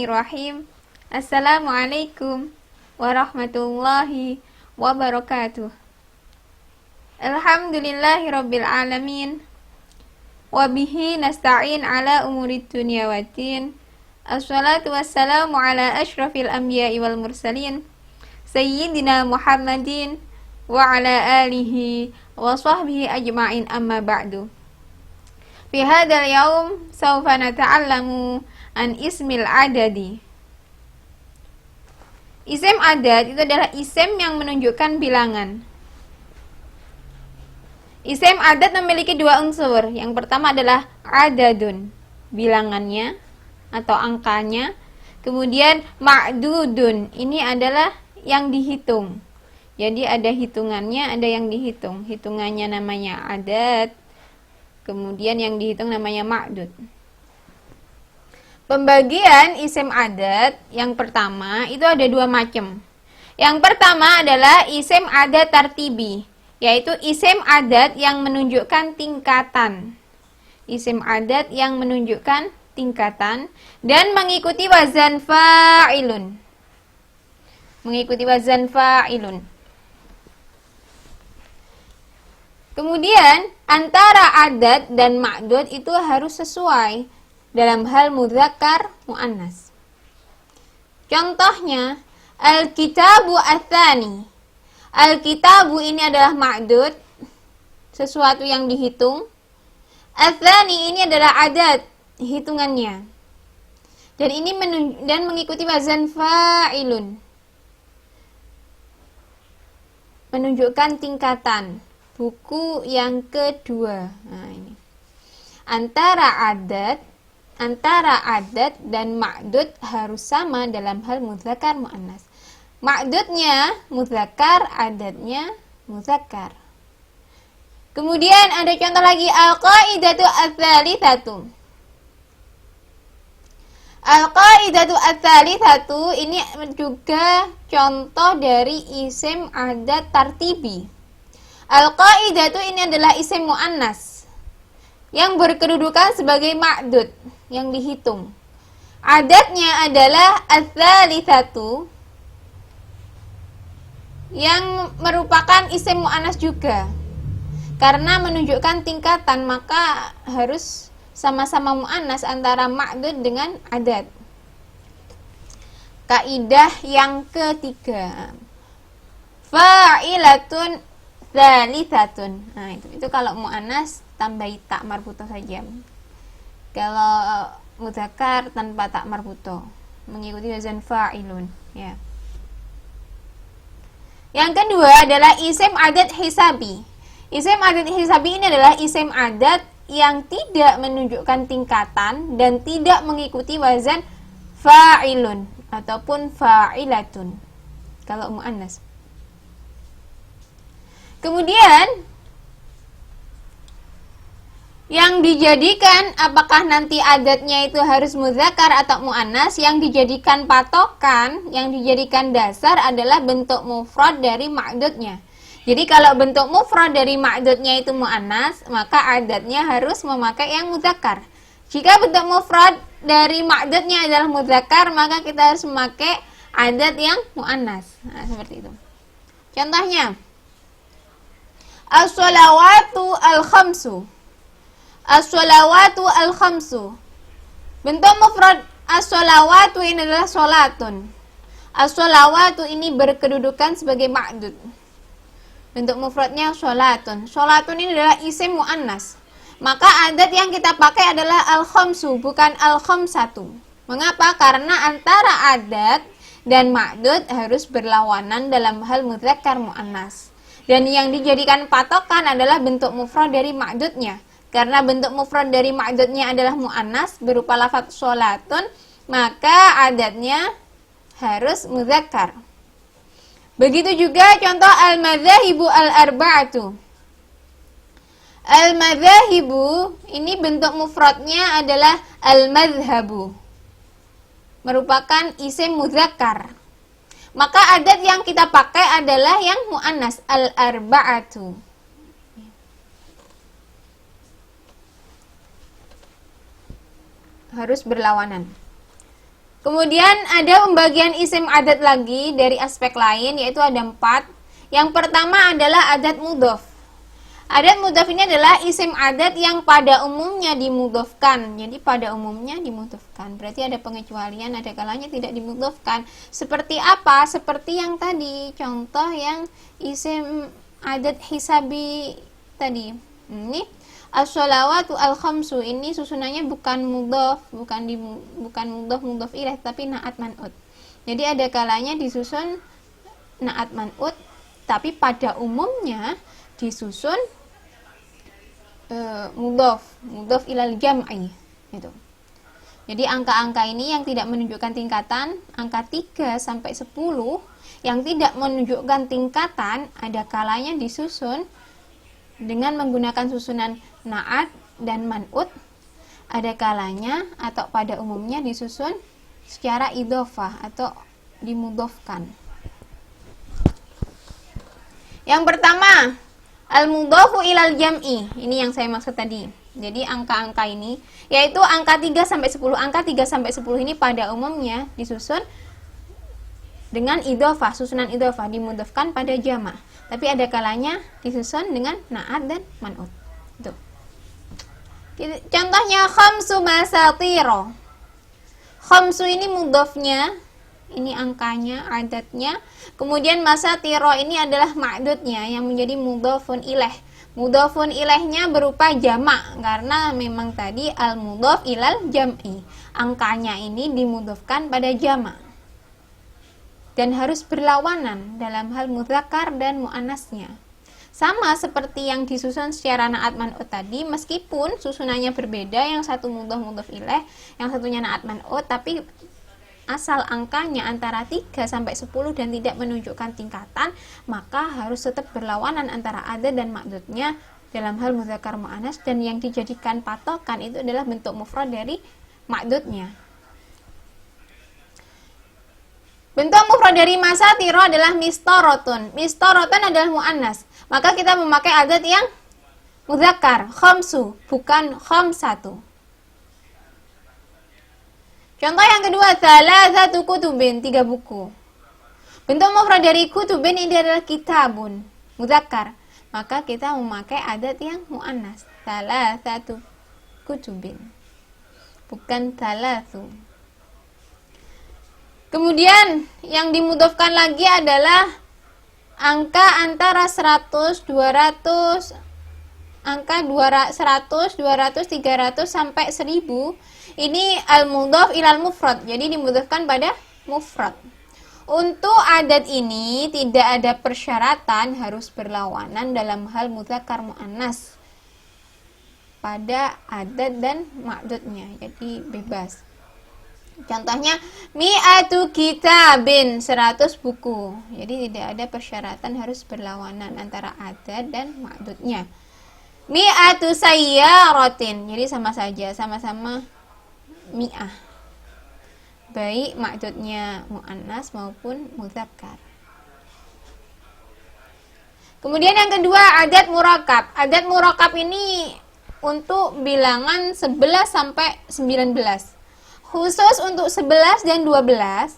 Bismillahirrahmanirrahim. Assalamualaikum warahmatullahi wabarakatuh. Alhamdulillahirabbil alamin. Wa bihi nasta'in ala umurid dunya waddin. Assalatu wassalamu ala asyrafil anbiya'i wal mursalin sayyidina Muhammadin wa ala alihi wa sahbihi ajma'in, amma ba'du. Fi hadzal yaum sawfa nata'allamu an ismil adadi. Isim adad itu adalah isim yang menunjukkan bilangan. Isim adad memiliki dua unsur. Yang pertama adalah adadun, bilangannya atau angkanya. Kemudian ma'dudun, ini adalah yang dihitung. Jadi ada hitungannya, ada yang dihitung. Hitungannya namanya adad, kemudian yang dihitung namanya ma'dud. Pembagian isim adad yang pertama itu ada dua macam. Yang pertama adalah isim adad tartibi, yaitu isim adad yang menunjukkan tingkatan. Isim adad yang menunjukkan tingkatan dan mengikuti wazan fa'ilun. Mengikuti wazan fa'ilun. Kemudian antara adad dan ma'dud itu harus sesuai dalam hal mudzakkar muannas. Contohnya al-kitabu ats-tsani. Al-kitabu ini adalah ma'dud, sesuatu yang dihitung. Ats-tsani ini adalah adad, hitungannya. Dan ini mengikuti wazan fa'ilun. Menunjukkan tingkatan. Buku yang kedua. Nah, ini. Antara adad dan ma'dud harus sama dalam hal mudzakkar muannas. Ma'dudnya mudzakkar, adadnya mudzakkar. Kemudian ada contoh lagi, al-qaidatu ats-tsalitsatu. Al-qaidatu ats-tsalitsatu ini juga contoh dari isim adad tartibi. Al-qaidatu ini adalah isim muannas yang berkedudukan sebagai ma'dud, yang dihitung. Adadnya adalah ats-tsalitsatu yang merupakan isim muannas juga. Karena menunjukkan tingkatan, maka harus sama-sama muannas antara ma'dud dengan adad. Kaidah yang ketiga, fa'ilatun dzalitsatun. Nah, itu kalau muannas tambahi tak marbutoh saja. Kalau mudzakkar tanpa tak marbutoh, mengikuti wazan fa'ilun, ya. Yang kedua adalah isim adad hisabi. Isim adad hisabi ini adalah isim adad yang tidak menunjukkan tingkatan dan tidak mengikuti wazan fa'ilun ataupun fa'ilatun kalau muannas. Kemudian yang dijadikan, apakah nanti adadnya itu harus mudzakkar atau muannas, yang dijadikan patokan, yang dijadikan dasar adalah bentuk mufrad dari ma'dudnya. Jadi kalau bentuk mufrad dari ma'dudnya itu muannas, maka adadnya harus memakai yang mudzakkar. Jika bentuk mufrad dari ma'dudnya adalah mudzakkar, maka kita harus memakai adad yang muannas. Nah, seperti itu. Contohnya, as-sholawatu al-khamsu. As-sholawatu al-khamsu. Bentuk mufrad as-sholawatu ini adalah sholatun. As-sholawatu ini berkedudukan sebagai ma'dud. Bentuk mufradnya sholatun. Sholatun ini adalah isim muannas. Maka adad yang kita pakai adalah al-khamsu, bukan al-khamsatu. Mengapa? Karena antara adad dan ma'dud harus berlawanan dalam hal mudzakkar muannas. Dan yang dijadikan patokan adalah bentuk mufrad dari ma'dudnya. Karena bentuk mufrad dari ma'dudnya adalah muannas berupa lafadz sholatun, maka adadnya harus mudzakkar. Begitu juga contoh al-madzahibu al-arba'atu. Al-madzahibu ini bentuk mufradnya adalah al-madhhabu, merupakan isim mudzakkar. Maka adad yang kita pakai adalah yang muannas, al-arba'atu. Harus berlawanan. Kemudian ada pembagian isim adat lagi dari aspek lain, yaitu ada 4. Yang pertama adalah adat mudhof. Adat mudhof ini adalah isim adat yang pada umumnya dimudhofkan. Jadi pada umumnya dimudhofkan. Berarti ada pengecualian, ada kalanya tidak dimudhofkan. Seperti apa? Seperti yang tadi, contoh yang isim adat hisabi tadi. Ini as-sholawatu al-khamsu, ini susunannya bukan mudhof, bukan mudhof ilaih, tapi na'at man'ut. Jadi ada kalanya disusun na'at man'ut, tapi pada umumnya disusun mudhof ilal jam'i gitu. Jadi angka-angka ini yang tidak menunjukkan tingkatan, angka 3 sampai 10 yang tidak menunjukkan tingkatan, ada kalanya disusun dengan menggunakan susunan na'at dan man'ut, ada kalanya atau pada umumnya disusun secara idhofah atau dimudhofkan. Yang pertama, al-mudhofu ilal jam'i. Ini yang saya maksud tadi. Jadi angka-angka ini yaitu angka 3 sampai 10. Angka 3 sampai 10 ini pada umumnya disusun dengan idhofah, susunan idhofah, dimudhofkan pada jama'. Tapi ada kalanya disusun dengan na'at dan man'ut. Itu. Contohnya khamsu masatiro. Khamsu ini mudhofnya, ini angkanya, adatnya. Kemudian masatiro ini adalah ma'dudnya yang menjadi mudhofun ilaih. Mudhofun ilaihnya berupa jama' karena memang tadi al-mudhof ilal jam'i. Angkanya ini dimudhofkan pada jama'. Dan harus berlawanan dalam hal mudzakkar dan muannasnya. Sama seperti yang disusun secara na'at man'ut tadi, meskipun susunannya berbeda, yang satu mudhof ilaih, yang satunya na'at man'ut, tapi asal angkanya antara 3 sampai 10 dan tidak menunjukkan tingkatan, maka harus tetap berlawanan antara adat dan ma'dudnya dalam hal mudzakkar muannas, dan yang dijadikan patokan itu adalah bentuk mufrad dari ma'dudnya. Bentuk mufrad dari masatiro adalah mistorotun. Mistorotun adalah muannas. Maka kita memakai adat yang mudzakkar, khamsu, bukan khamsatu. Contoh yang kedua, thalathatu kutubin, 3 buku. Bentuk mufrad dari kutubin ini adalah kitabun, mudzakkar. Maka kita memakai adat yang muannas, thalathatu kutubin, bukan thalathu. Kemudian yang dimudhofkan lagi adalah angka antara 100, 200, angka 100, 200, 300 sampai 1000. Ini al-mudhof ilal mufrad. Jadi dimudhofkan pada mufrad. Untuk adat ini tidak ada persyaratan harus berlawanan dalam hal mudzakkar muannas pada adat dan ma'dudnya. Jadi bebas. Contohnya mi'atu kitabin, 100 buku. Jadi tidak ada persyaratan harus berlawanan antara adat dan ma'dudnya. Mi'atu sayyaratin, jadi sama saja, sama-sama mi'ah, baik ma'dudnya muannas maupun mudzakkar. Kemudian yang kedua, adat murakkab. Adat murakkab ini untuk bilangan 11 sampai 19. Khusus untuk 11 dan 12.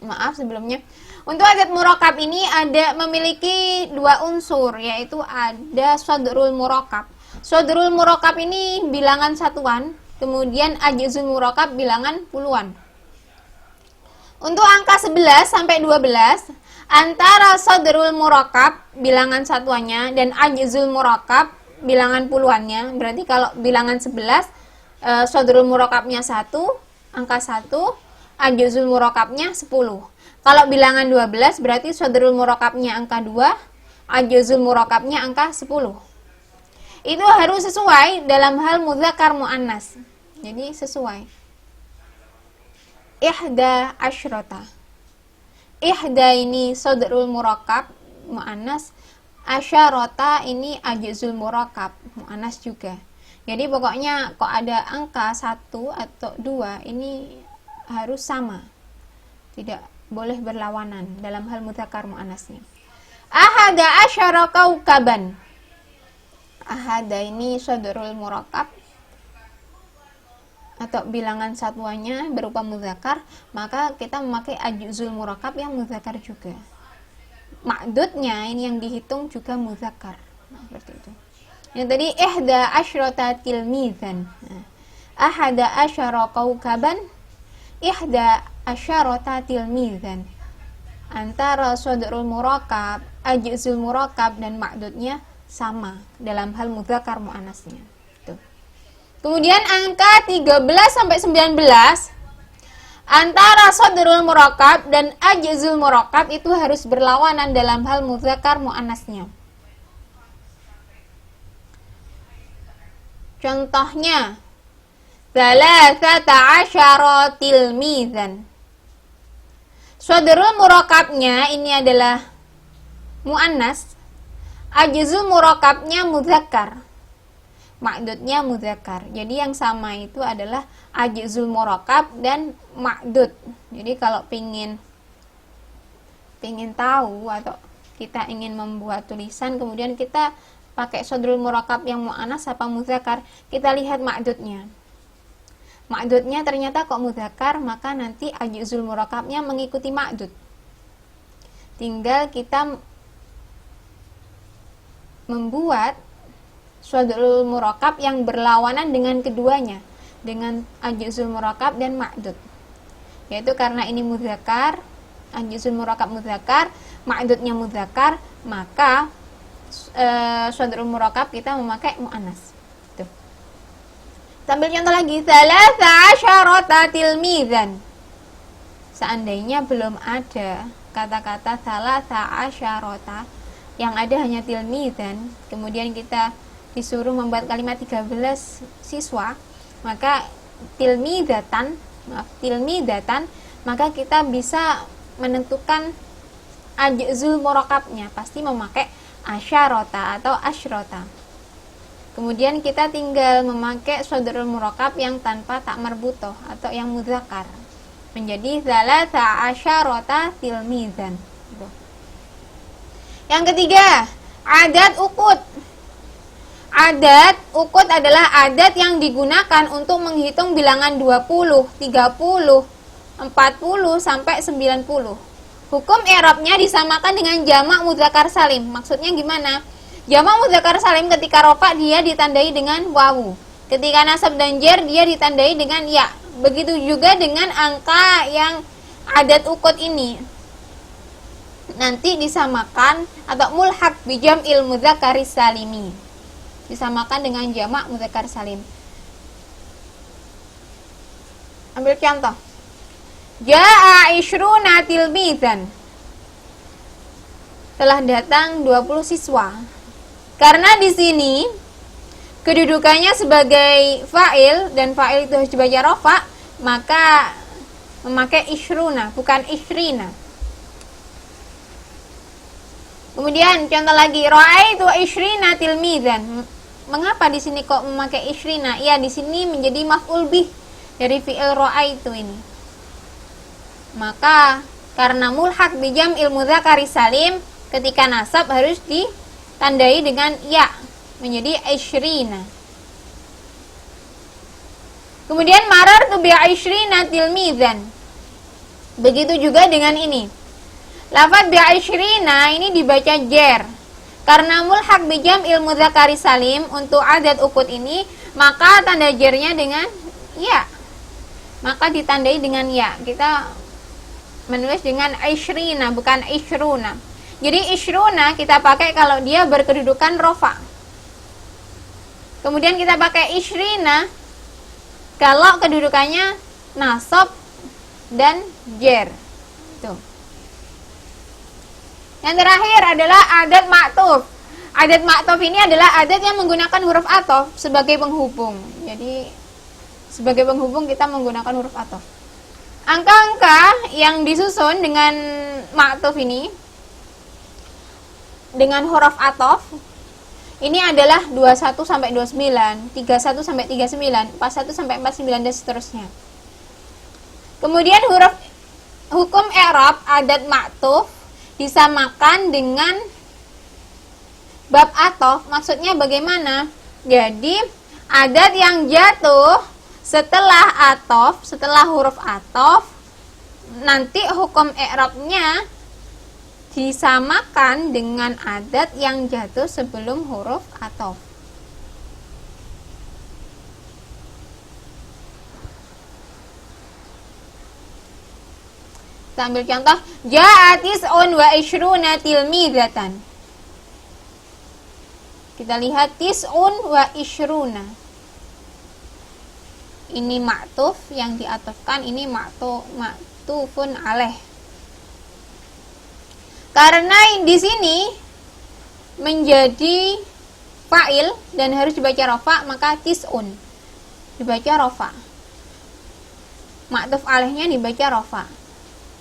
Maaf sebelumnya. Untuk adat murakkab ini memiliki 2 unsur, yaitu ada sodrul murakkab. Sodrul murakkab ini bilangan satuan, kemudian ajzul murakkab bilangan puluhan. Untuk angka 11 sampai 12, antara sodrul murakkab bilangan satuannya dan ajzul murakkab bilangan puluhannya. Berarti kalau bilangan 11, sodrul murakkabnya 1, angka 1, ajzul murakkabnya 10. Kalau bilangan 12 berarti sodrul murakkabnya angka 2, ajzul murakkabnya angka 10. Itu harus sesuai dalam hal mudzakkar muannas. Jadi sesuai. Ihda asyrota. Ihda ini sodrul murakkab muannas, asyarota ini ajzul murakkab muannas juga. Jadi pokoknya kok ada angka 1 atau 2 ini harus sama. Tidak boleh berlawanan dalam hal mudzakkar muannasnya. Ahada asyara kaukaban. Ahada ini sodrul murakkab. atau bilangan satuannya berupa mudzakkar, maka kita memakai ajzul murakkab yang mudzakkar juga. Ma'dudnya ini yang dihitung juga mudzakkar. Nah, seperti itu. Yang tadi ihda asyrata tilmizan. Nah, ahada asyara kaukaban, ihda asyarata tilmizan. Antara sodrul murakkab, ajzul murakkab dan ma'dudnya sama dalam hal mudzakkar muannasnya. Kemudian angka 13 sampai 19 antara sodrul murakkab dan ajzul murakkab itu harus berlawanan dalam hal mudzakkar muannasnya. Contohnya salasata asyara tilmizan. Sodrul murakkabnya ini adalah muannas, ajzul murakkabnya mudzakkar, ma'dudnya mudzakkar. Jadi yang sama itu adalah ajzul murakkab dan ma'dud. Jadi kalau pingin tahu atau kita ingin membuat tulisan kemudian kita pakai sodrul murakkab yang muannas apa mudzakkar, kita lihat ma'dudnya. Ma'dudnya ternyata kok mudzakkar, maka nanti ajzul murakkabnya mengikuti ma'dud. Tinggal kita membuat sodrul murakkab yang berlawanan dengan keduanya, dengan ajzul murakkab dan ma'dud. Yaitu karena ini mudzakkar, ajzul murakkab mudzakkar, ma'dudnya mudzakkar, maka sodrul murakkab kita memakai muannas. Tuh. Sambil contoh lagi, salasa asyarata tilmizan. Seandainya belum ada kata-kata salasa asyarata, yang ada hanya tilmizan, kemudian kita disuruh membuat kalimat 13 siswa, maka tilmidatan, maka kita bisa menentukan ajzul murakkabnya, pasti memakai asyarota atau asyrota. Kemudian kita tinggal memakai sodrul murakkab yang tanpa tak marbutoh atau yang mudzakkar, menjadi salasa asyarota tilmizan. Yang ketiga, adat ukut. Adat ukut adalah adat yang digunakan untuk menghitung bilangan 20, 30, 40 sampai 90. Hukum i'rabnya disamakan dengan jamak mudzakkar salim. Maksudnya gimana? Jamak mudzakkar salim ketika rafa dia ditandai dengan wawu. Ketika nasab dan jar dia ditandai dengan ya. Begitu juga dengan angka yang adat ukut ini. Nanti disamakan atau mulhaq bi jam'il mudzakkaris salimi. Disamakan dengan jamak mudzakkar salim. Ambil contoh. Ja'a ishruna tilmizan. Telah datang 20 siswa. Karena di sini kedudukannya sebagai fa'il dan fa'il itu harus dibaca rafa, maka memakai ishruna bukan ishrina. Kemudian contoh lagi, ra'aitu ishrina tilmizan. Mengapa di sini kok memakai ishrina? Ya, di sini menjadi maf'ul bih dari fi'il ra'aitu ini. Maka karena mulhaq bi jam'il mudzakkari salim, ketika nasab harus ditandai dengan ya, menjadi ishrina. Kemudian marartu bi ishrina tilmizan. Begitu juga dengan ini. Lafaz bi ishrina ini dibaca jer. Karena mulhaq bi jam'il mudzakkari salim untuk adat ukut ini, maka tanda jernya dengan ya. Maka ditandai dengan ya. Kita menulis dengan ishrina bukan ishruna. Jadi ishruna kita pakai kalau dia berkedudukan rofa. Kemudian kita pakai ishrina kalau kedudukannya nasab dan jer. Tuh. Yang terakhir adalah adat ma'tuf. Adat ma'tuf ini adalah adat yang menggunakan huruf athof sebagai penghubung. Jadi sebagai penghubung kita menggunakan huruf athof. Angka-angka yang disusun dengan ma'tuf ini dengan huruf athof ini adalah 21 sampai 29, 31 sampai 39, 41 sampai 49 dan seterusnya. Kemudian hukum i'rab adat ma'tuf disamakan dengan bab athof. Maksudnya bagaimana? Jadi adat yang jatuh setelah atof, setelah huruf atof, nanti hukum i'rabnya disamakan dengan adat yang jatuh sebelum huruf atof. Kita ambil contoh, ja'atis on wa ishruna tilmidatan. Kita lihat tis'un wa ishruna. Ini ma'tuf yang diatofkan, ini ma'tufun alaih. Karena di sini menjadi fa'il dan harus dibaca rofa, maka tis'un dibaca rofa. Ma'tuf alaihnya dibaca rofa.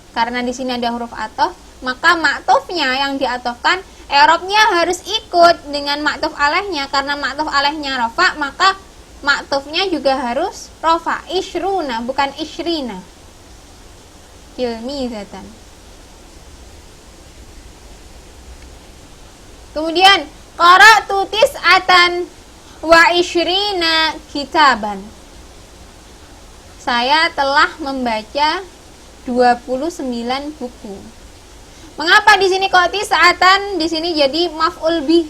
Karena di sini ada huruf atof, maka ma'tufnya yang diatofkan i'rabnya harus ikut dengan ma'tuf alaihnya. Karena ma'tuf alaihnya rofa, maka ma'tufnya juga harus rofa. Ishruna bukan ishrina. Tilmizatan. Kemudian qara'tu tis'atan wa ishrina kitaban. Saya telah membaca 29 buku. Mengapa di sini kok tis'atan? Di sini jadi maf'ul bih.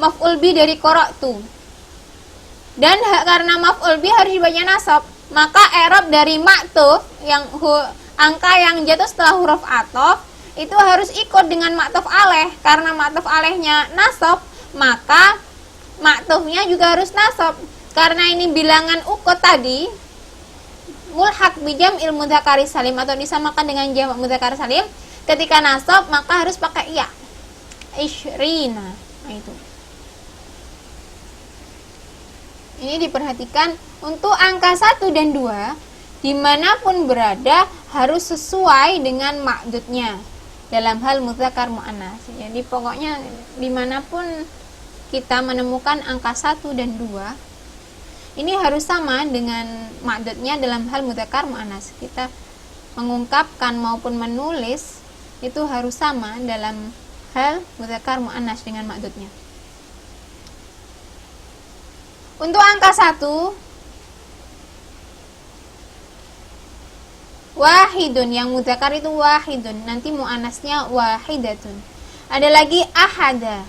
Maf'ul bih dari qara'tu. Dan karena maf'ul bih harus dibaca nasab, maka i'rab dari ma'tuf yang angka yang jatuh setelah huruf atof itu harus ikut dengan ma'tuf alaih. Karena ma'tuf alaihnya nasab, maka ma'tufnya juga harus nasab. Karena ini bilangan ukut tadi, mulhaq bijam ilmu dzakari salim atau disamakan dengan jamak mudzakkar salim, ketika nasab maka harus pakai ya. Ishrina. Nah itu. Ini diperhatikan untuk angka 1 dan 2 dimanapun berada harus sesuai dengan ma'dudnya dalam hal mudzakkar muannas. Jadi pokoknya dimanapun kita menemukan angka 1 dan 2 ini harus sama dengan ma'dudnya dalam hal mudzakkar muannas. Kita mengungkapkan maupun menulis itu harus sama dalam hal mudzakkar muannas dengan ma'dudnya. Untuk angka 1 wahidun, yang mudzakkar itu wahidun, nanti muannasnya wahidatun. Ada lagi ahada,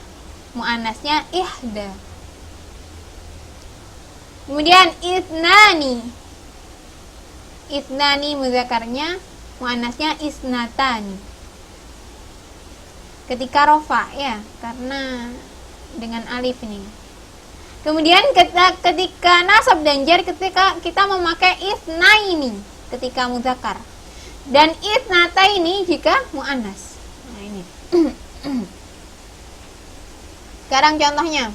muannasnya ihda. Kemudian itnani, itnani mudzakarnya, muannasnya isnatani. Ketika rofa ya, karena dengan alif ini. Kemudian ketika nasab dan jar, ketika kita memakai isnaini ketika mudzakar, dan isnataini jika muannas. Nah ini. Sekarang contohnya.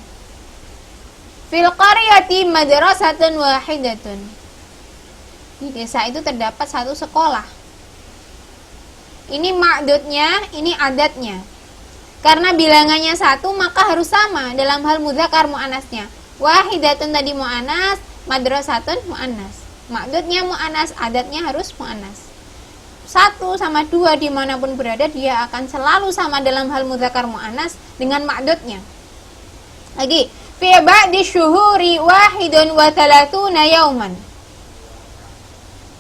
Fil qaryati madrasatun wahidatun. Di desa itu terdapat satu sekolah. Ini ma'dudnya, ini adatnya. Karena bilangannya 1 maka harus sama dalam hal mudzakkar muannasnya. Wahidatun tadi muannas, madrasatun muannas. Ma'dudnya muannas, adatnya harus muannas. 1 sama 2 dimanapun berada dia akan selalu sama dalam hal mudzakkar muannas dengan ma'dudnya. Lagi, fi ba'di syuhuri wahidun wa thalathuna yauman.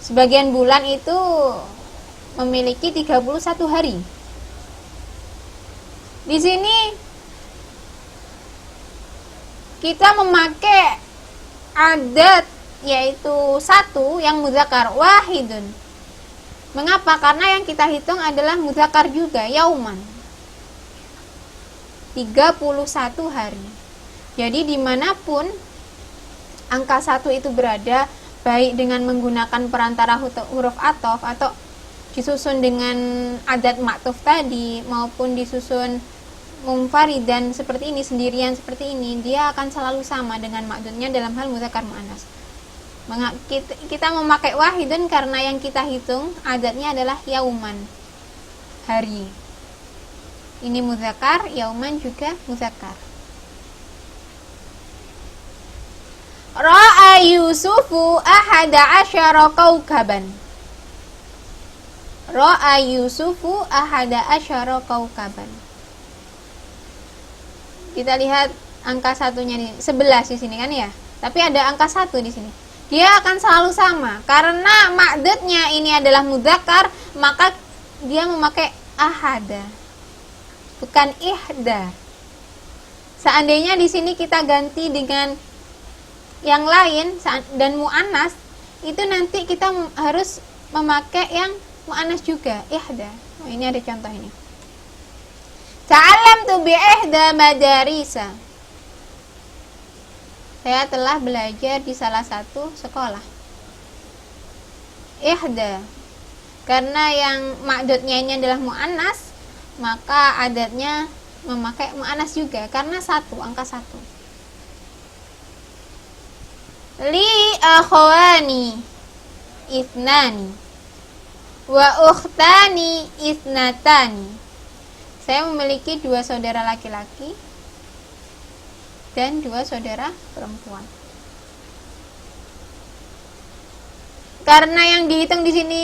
Sebagian bulan itu memiliki 31 hari. Di sini kita memakai adat yaitu 1 yang mudzakkar wahidun. Mengapa? Karena yang kita hitung adalah mudzakkar juga, yauman. 31 hari. Jadi dimanapun angka 1 itu berada, baik dengan menggunakan perantara huruf atof atau disusun dengan adat ma'tuf tadi, maupun disusun munfaridan seperti ini, sendirian seperti ini, dia akan selalu sama dengan ma'dudnya dalam hal mudzakkar muannas. Kita memakai wahidun karena yang kita hitung adatnya adalah yauman, hari. Ini mudzakkar, yauman juga mudzakkar. Ra'a Yusufu ahada asyara kaukaban. Ra'a Yusufu ahada asyara kaukaban. Kita lihat angka 1-nya di 11 di sini kan ya. Tapi ada angka 1 di sini. dia akan selalu sama. Karena ma'dudnya ini adalah mudzakkar, maka dia memakai ahada, bukan ihda. Seandainya di sini kita ganti dengan yang lain dan mu'annas, itu nanti kita harus memakai yang mu'annas juga, ihda. Nah, ini ada contoh ini. Ta'allamtu bi ihda madarisa. Saya telah belajar di salah satu sekolah. Ihda. Karena yang ma'dudnya ini adalah mu'annas, maka adatnya memakai mu'annas juga karena satu, angka satu. Li akhwani ithnani wa ukhtani ithnatani. Saya memiliki 2 saudara laki-laki dan 2 saudara perempuan. Karena yang dihitung di sini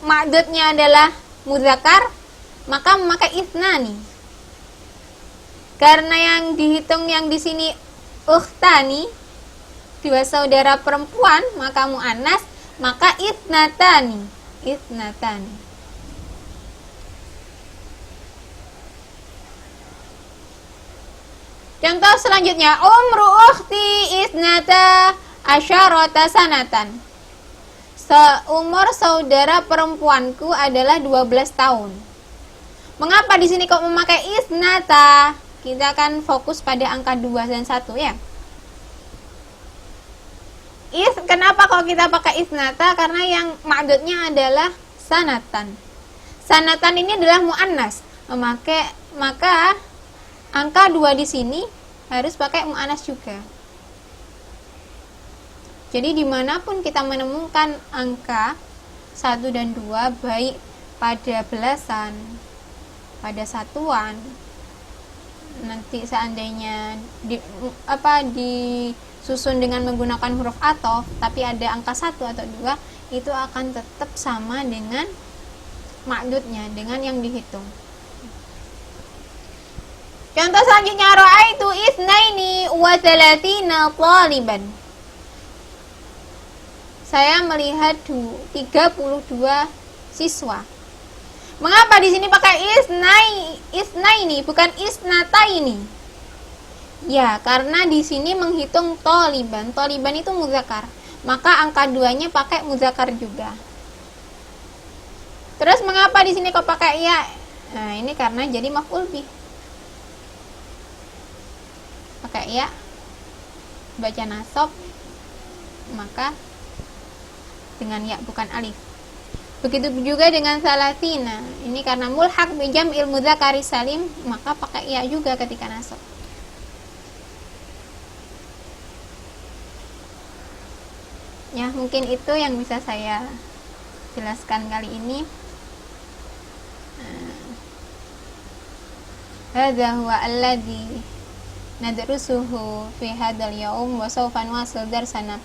ma'dudnya adalah mudzakkar, maka memakai ithnani. Karena yang dihitung yang di sini ukhtani, 2 saudara perempuan, maka mu'annas, maka ithnatani. Ithnatani. Contoh selanjutnya, umru ukhti isnata asyarata sanatan. Umur saudara perempuanku adalah 12 tahun. Mengapa di sini kok memakai isnata? Kita akan fokus pada angka 2 dan 1 ya. Kenapa kalau kita pakai isnata? Karena yang ma'dudnya adalah sanatan. Sanatan ini adalah mu'annas. Maka angka 2 di sini harus pakai mu'annas juga. Jadi dimanapun kita menemukan angka 1 dan 2, baik pada belasan, pada satuan, nanti seandainya disusun dengan menggunakan huruf athof, tapi ada angka 1 atau 2, itu akan tetap sama dengan ma'dudnya, dengan yang dihitung. Contoh selanjutnya, ra'aitu itsnaini wa thalathina taliban. Saya melihat 32 siswa. Mengapa di sini pakai isnaini bukan isnataini? Ya, karena di sini menghitung taliban. Taliban itu mudzakkar. Maka angka 2-nya pakai mudzakkar juga. Terus mengapa di sini kok pakai ya? Nah, ini karena jadi maf'ul bih. Pakai ya, baca nasab, maka dengan ya bukan alif. Begitu juga dengan salatina. Ini karena mulhaq bi jam'il mudzakari salim, maka pakai ya juga ketika nasab. Ya, mungkin itu yang bisa saya jelaskan kali ini. Hadza huwa alladzi nadrusuhu fi hadzal yaum wa sawfa nuwasil darsana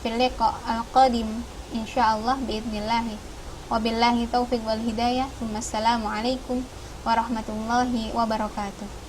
fil liqa al-qadim insyaallah biidznillah. Wabillahi taufiq wal hidayah. Wassalamu alaikum warahmatullahi wabarakatuh.